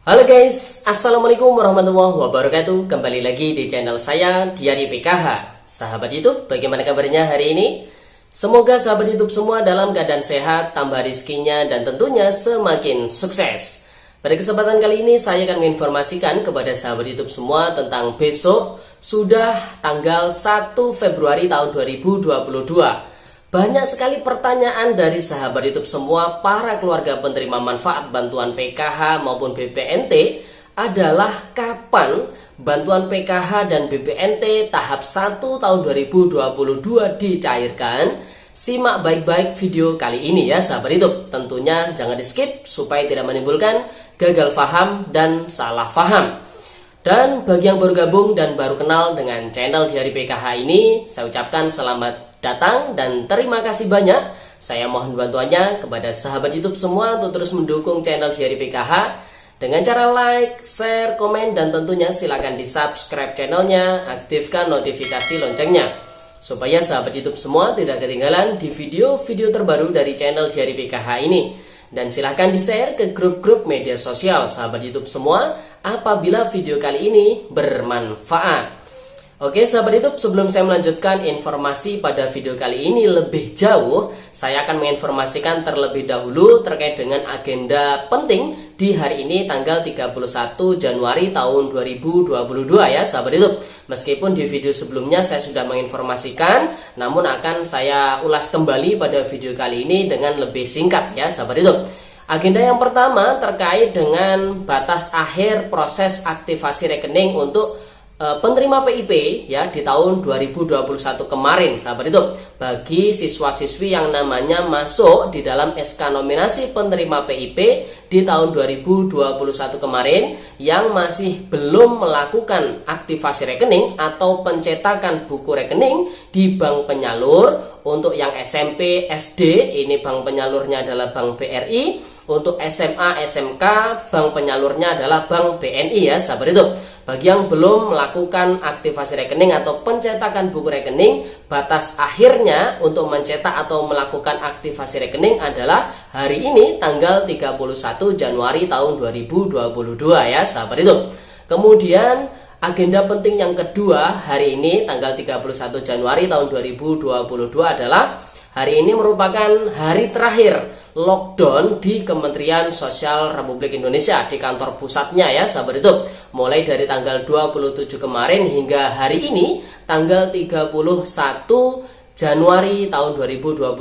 Halo guys, Assalamualaikum warahmatullahi wabarakatuh. Kembali lagi di channel saya, Diari PKH. Sahabat YouTube, bagaimana kabarnya hari ini? Semoga sahabat YouTube semua dalam keadaan sehat, tambah rizkinya, dan tentunya semakin sukses. Pada kesempatan kali ini saya akan menginformasikan kepada sahabat YouTube semua tentang besok sudah tanggal 1 Februari tahun 2022. Banyak sekali pertanyaan dari sahabat YouTube semua, para keluarga penerima manfaat bantuan PKH maupun BPNT adalah kapan bantuan PKH dan BPNT tahap 1 tahun 2022 dicairkan. Simak baik-baik video kali ini ya sahabat YouTube. Tentunya jangan di skip supaya tidak menimbulkan gagal paham dan salah paham. Dan bagi yang baru gabung dan baru kenal dengan channel Diari PKH ini, saya ucapkan selamat datang dan terima kasih banyak. Saya mohon bantuannya kepada sahabat YouTube semua untuk terus mendukung channel Diari PKH dengan cara like, share, komen, dan tentunya silakan di subscribe channelnya, aktifkan notifikasi loncengnya supaya sahabat YouTube semua tidak ketinggalan di video-video terbaru dari channel Diari PKH ini. Dan silahkan di-share ke grup-grup media sosial sahabat YouTube semua apabila video kali ini bermanfaat. Oke sahabat YouTube, sebelum saya melanjutkan informasi pada video kali ini lebih jauh, saya akan menginformasikan terlebih dahulu terkait dengan agenda penting di hari ini tanggal 31 Januari tahun 2022 ya sahabat YouTube. Meskipun di video sebelumnya saya sudah menginformasikan, namun akan saya ulas kembali pada video kali ini dengan lebih singkat ya sahabat YouTube. Agenda yang pertama terkait dengan batas akhir proses aktivasi rekening untuk penerima PIP ya di tahun 2021 kemarin sahabat itu, bagi siswa-siswi yang namanya masuk di dalam SK nominasi penerima PIP di tahun 2021 kemarin yang masih belum melakukan aktivasi rekening atau pencetakan buku rekening di bank penyalur. Untuk yang SMP, SD ini bank penyalurnya adalah Bank BRI. Untuk SMA, SMK bank penyalurnya adalah Bank BNI ya sahabat itu. Bagi yang belum melakukan aktivasi rekening atau pencetakan buku rekening, batas akhirnya untuk mencetak atau melakukan aktivasi rekening adalah hari ini tanggal 31 Januari tahun 2022 ya sahabat itu. Kemudian agenda penting yang kedua hari ini tanggal 31 Januari tahun 2022 adalah hari ini merupakan hari terakhir lockdown di Kementerian Sosial Republik Indonesia di kantor pusatnya ya sahabat itu. Mulai dari tanggal 27 kemarin hingga hari ini tanggal 31 Januari tahun 2022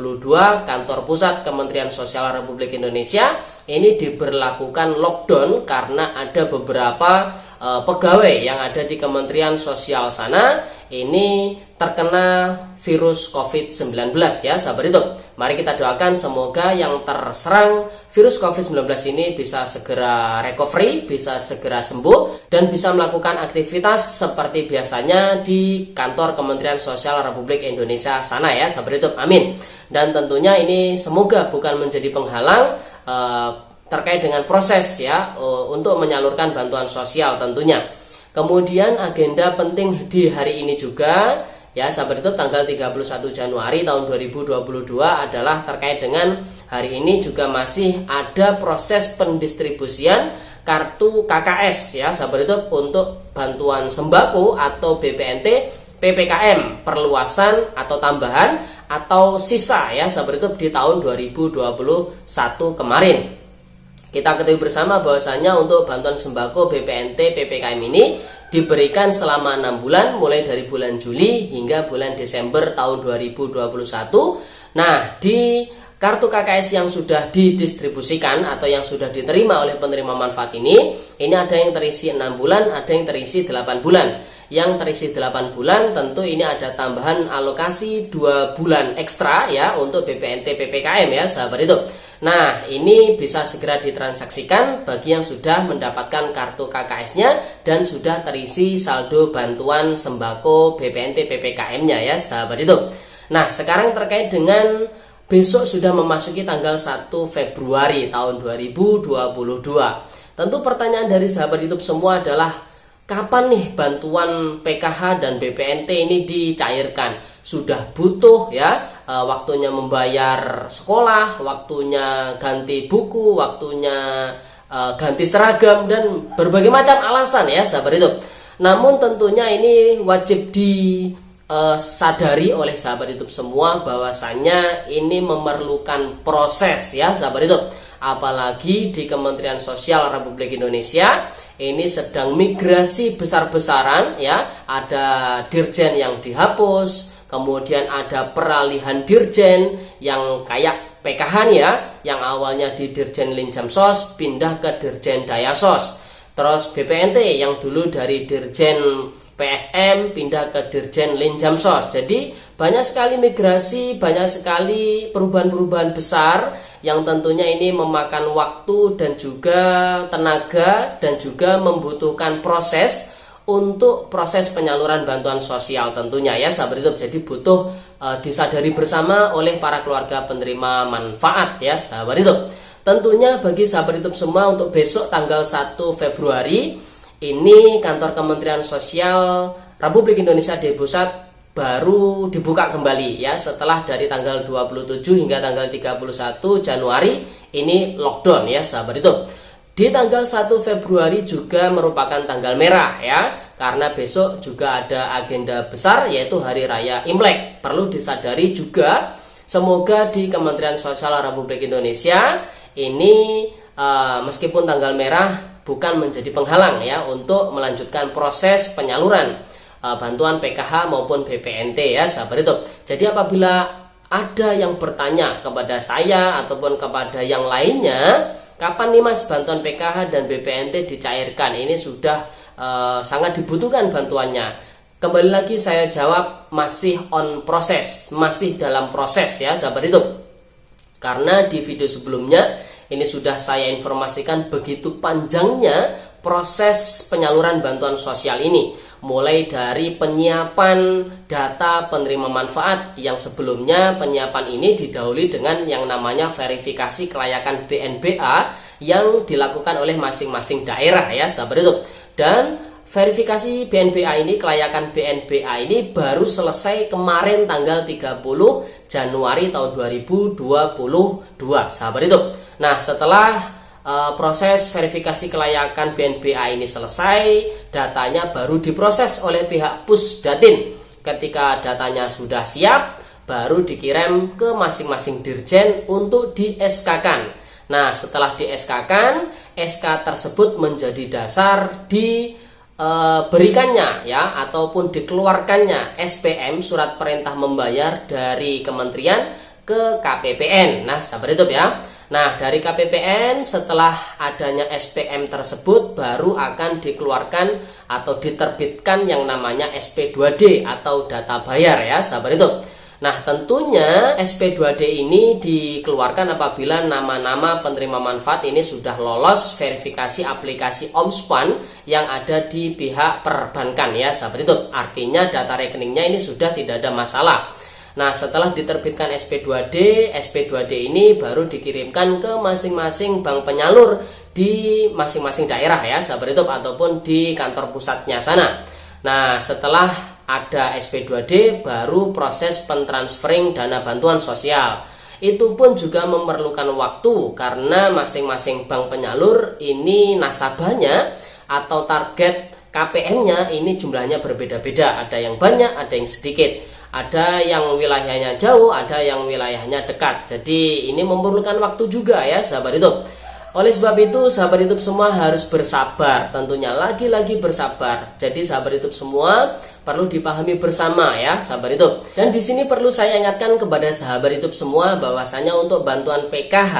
kantor pusat Kementerian Sosial Republik Indonesia ini diberlakukan lockdown karena ada beberapa pegawai yang ada di Kementerian Sosial sana ini terkena virus COVID-19 ya sahabat itu. Mari kita doakan semoga yang terserang virus COVID-19 ini bisa segera recovery, bisa segera sembuh, dan bisa melakukan aktivitas seperti biasanya di kantor Kementerian Sosial Republik Indonesia sana ya sahabat itu. Amin. Dan tentunya ini semoga bukan menjadi penghalang terkait dengan proses ya untuk menyalurkan bantuan sosial tentunya. Kemudian agenda penting di hari ini juga ya sahabat itu tanggal 31 Januari tahun 2022 adalah terkait dengan hari ini juga masih ada proses pendistribusian kartu KKS ya sahabat itu untuk bantuan sembako atau BPNT PPKM perluasan atau tambahan atau sisa ya sahabat itu di tahun 2021 kemarin. Kita ketahui bersama bahwasanya untuk bantuan sembako BPNT PPKM ini diberikan selama 6 bulan mulai dari bulan Juli hingga bulan Desember tahun 2021. Nah, di kartu KKS yang sudah didistribusikan atau yang sudah diterima oleh penerima manfaat ini ada yang terisi 6 bulan, ada yang terisi 8 bulan. Yang terisi 8 bulan tentu ini ada tambahan alokasi 2 bulan ekstra ya untuk BPNT PPKM ya sahabat itu. Nah, ini bisa segera ditransaksikan bagi yang sudah mendapatkan kartu KKS-nya dan sudah terisi saldo bantuan sembako BPNT PPKM-nya ya sahabat itu. Nah, sekarang terkait dengan besok sudah memasuki tanggal 1 Februari tahun 2022. Tentu pertanyaan dari sahabat YouTube semua adalah kapan nih bantuan PKH dan BPNT ini dicairkan? Sudah butuh ya waktunya membayar sekolah, waktunya ganti buku, waktunya ganti seragam dan berbagai macam alasan ya sahabat YouTube. Namun tentunya ini wajib disadari oleh sahabat YouTube semua bahwasannya ini memerlukan proses ya sahabat YouTube. Apalagi di Kementerian Sosial Republik Indonesia ini sedang migrasi besar-besaran ya, ada dirjen yang dihapus, kemudian ada peralihan dirjen yang kayak PKH ya, yang awalnya di Dirjen Linjamsos pindah ke Dirjen Dayasos. Terus BPNT yang dulu dari Dirjen PFM pindah ke Dirjen Linjamsos. Jadi banyak sekali migrasi, banyak sekali perubahan-perubahan besar yang tentunya ini memakan waktu dan juga tenaga dan juga membutuhkan proses untuk proses penyaluran bantuan sosial tentunya ya sahabat YouTube. Jadi butuh disadari bersama oleh para keluarga penerima manfaat ya sahabat YouTube. Tentunya bagi sahabat YouTube semua untuk besok tanggal 1 Februari ini kantor Kementerian Sosial Republik Indonesia di Pusat baru dibuka kembali ya setelah dari tanggal 27 hingga tanggal 31 Januari ini lockdown ya sahabat YouTube. Di tanggal 1 Februari juga merupakan tanggal merah ya, karena besok juga ada agenda besar yaitu Hari Raya Imlek. Perlu disadari juga, semoga di Kementerian Sosial Republik Indonesia ini meskipun tanggal merah bukan menjadi penghalang ya untuk melanjutkan proses penyaluran bantuan PKH maupun BPNT ya sahabat YouTube. Jadi apabila ada yang bertanya kepada saya ataupun kepada yang lainnya, kapan nih mas bantuan PKH dan BPNT dicairkan? Ini sudah sangat dibutuhkan bantuannya. Kembali lagi saya jawab masih on proses, masih dalam proses ya sahabat YouTube. Karena di video sebelumnya ini sudah saya informasikan begitu panjangnya proses penyaluran bantuan sosial ini. Mulai dari penyiapan data penerima manfaat yang sebelumnya penyiapan ini didahului dengan yang namanya verifikasi kelayakan BNBA yang dilakukan oleh masing-masing daerah ya sahabat YouTube. Dan verifikasi BNBA ini, kelayakan BNBA ini baru selesai kemarin tanggal 30 Januari tahun 2022 sahabat YouTube. Nah setelah proses verifikasi kelayakan BNBA ini selesai, datanya baru diproses oleh pihak Pusdatin. Ketika datanya sudah siap, baru dikirim ke masing-masing dirjen untuk di SK-kan. Nah, setelah di SK-kan, SK tersebut menjadi dasar diberikannya ya ataupun dikeluarkannya SPM, surat perintah membayar dari kementerian ke KPPN. Nah, sahabat YouTube ya. Nah, dari KPPN setelah adanya SPM tersebut baru akan dikeluarkan atau diterbitkan yang namanya SP2D atau data bayar ya sahabat YouTube. Nah, tentunya SP2D ini dikeluarkan apabila nama-nama penerima manfaat ini sudah lolos verifikasi aplikasi Omspan yang ada di pihak perbankan ya sahabat YouTube. Artinya data rekeningnya ini sudah tidak ada masalah. Nah, setelah diterbitkan SP2D, SP2D ini baru dikirimkan ke masing-masing bank penyalur di masing-masing daerah ya sahabat YouTube ataupun di kantor pusatnya sana. Nah, setelah ada SP2D baru proses pentransfering dana bantuan sosial. Itu pun juga memerlukan waktu karena masing-masing bank penyalur ini nasabahnya atau target KPN-nya ini jumlahnya berbeda-beda. Ada yang banyak, ada yang sedikit. Ada yang wilayahnya jauh, ada yang wilayahnya dekat. Jadi ini memerlukan waktu juga ya sahabat YouTube. Oleh sebab itu sahabat YouTube semua harus bersabar. Tentunya lagi-lagi bersabar. Jadi sahabat YouTube semua perlu dipahami bersama ya sahabat YouTube. Dan di sini perlu saya ingatkan kepada sahabat YouTube semua bahwasanya untuk bantuan PKH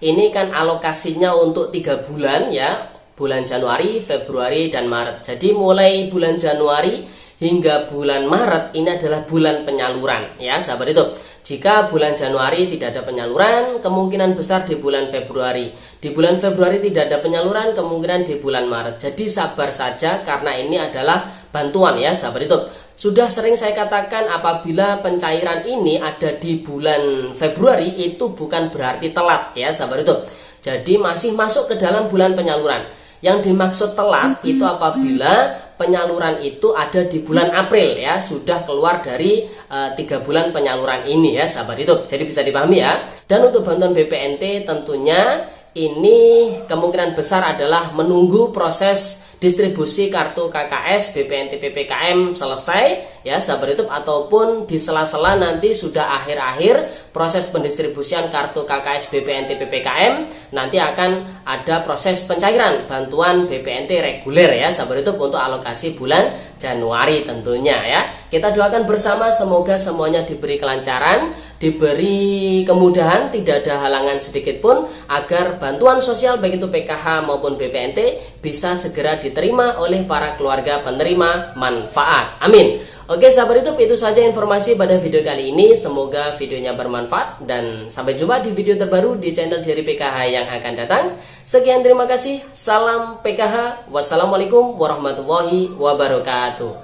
ini kan alokasinya untuk 3 bulan ya. Bulan Januari, Februari, dan Maret. Jadi mulai bulan Januari hingga bulan Maret ini adalah bulan penyaluran ya sahabat YouTube. Jika bulan Januari tidak ada penyaluran, kemungkinan besar di bulan Februari. Di bulan Februari tidak ada penyaluran, kemungkinan di bulan Maret. Jadi sabar saja karena ini adalah bantuan ya sahabat YouTube. Sudah sering saya katakan apabila pencairan ini ada di bulan Februari itu bukan berarti telat ya sahabat YouTube. Jadi masih masuk ke dalam bulan penyaluran. Yang dimaksud telat itu apabila penyaluran itu ada di bulan April ya, sudah keluar dari 3 bulan penyaluran ini ya sahabat YouTube. Jadi bisa dipahami ya. Dan untuk bantuan BPNT tentunya ini kemungkinan besar adalah menunggu proses distribusi kartu KKS BPNT PPKM selesai ya sahabat YouTube, ataupun di sela-sela nanti sudah akhir-akhir proses pendistribusian kartu KKS BPNT PPKM, nanti akan ada proses pencairan bantuan BPNT reguler ya sahabat YouTube untuk alokasi bulan Januari tentunya ya. Kita doakan bersama semoga semuanya diberi kelancaran, diberi kemudahan, tidak ada halangan sedikit pun agar bantuan sosial baik itu PKH maupun BPNT bisa segera diterima oleh para keluarga penerima manfaat. Amin. Oke sahabat YouTube, itu saja informasi pada video kali ini. Semoga videonya bermanfaat dan sampai jumpa di video terbaru di channel Diari PKH yang akan datang. Sekian, terima kasih. Salam PKH. Wassalamualaikum warahmatullahi wabarakatuh.